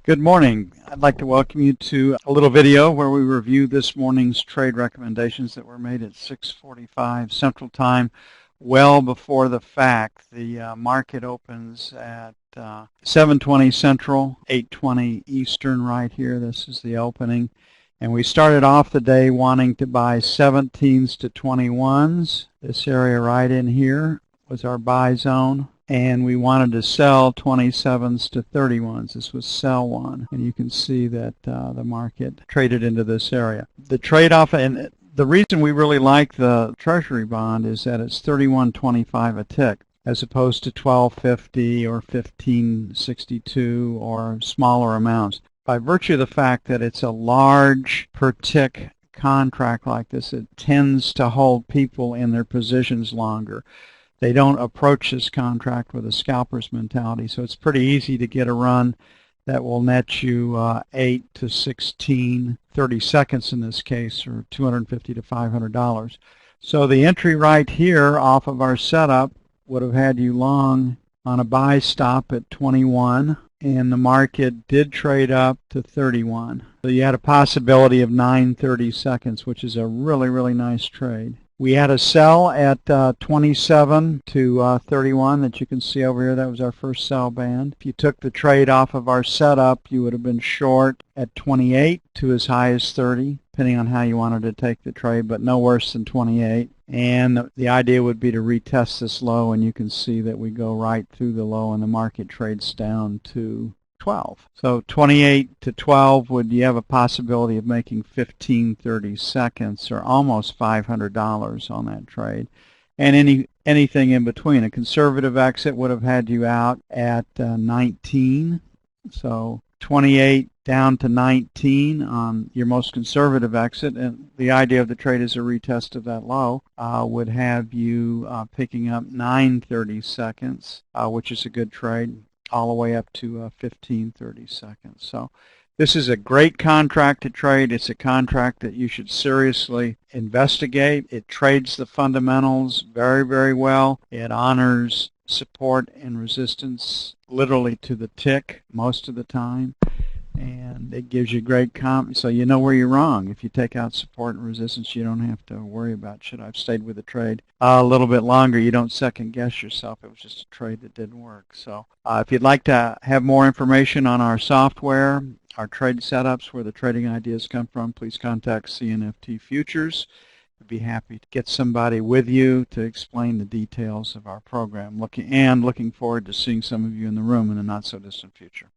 Good morning. I'd like to welcome you to a little video where we review this morning's trade recommendations that were made at 6:45 Central Time, well before the fact. The market opens at 7:20 Central, 8:20 Eastern right here. This is the opening. And we started off the day wanting to buy 17s to 21s. This area right in here was our buy zone. And we wanted to sell 27s to 31s. This was sell one, and you can see that the market traded into this area. The trade-off, and the reason we really like the Treasury bond is that it's 31.25 a tick, as opposed to 12.50 or 15.62 or smaller amounts. By virtue of the fact that it's a large per tick contract like this, it tends to hold people in their positions longer. They don't approach this contract with a scalper's mentality, so it's pretty easy to get a run that will net you 8 to 16, 30 seconds in this case, or $250 to $500. So the entry right here off of our setup would have had you long on a buy stop at 21, and the market did trade up to 31. So you had a possibility of 9:30 seconds, which is a really, really nice trade. We had a sell at 27 to 31 that you can see over here. That was our first sell band. If you took the trade off of our setup, you would have been short at 28 to as high as 30, depending on how you wanted to take the trade, but no worse than 28. And the idea would be to retest this low, and you can see that we go right through the low, and the market trades down to 12. So 28 to 12, would you have a possibility of making 15-30 seconds, or almost $500 on that trade? And anything in between. A conservative exit would have had you out at 19. So 28 down to 19 on your most conservative exit, and the idea of the trade is a retest of that low, would have you picking up 9:30 seconds, which is a good trade, all the way up to 15-30 seconds. So this is a great contract to trade. It's a contract that you should seriously investigate. It trades the fundamentals very, very well. It honors support and resistance literally to the tick most of the time. And it gives you great so you know where you're wrong. If you take out support and resistance, you don't have to worry about, should I have stayed with the trade a little bit longer? You don't second guess yourself. It was just a trade that didn't work. So if you'd like to have more information on our software, our trade setups, where the trading ideas come from, please contact CNFT Futures. We'd be happy to get somebody with you to explain the details of our program. Looking forward to seeing some of you in the room in the not so distant future.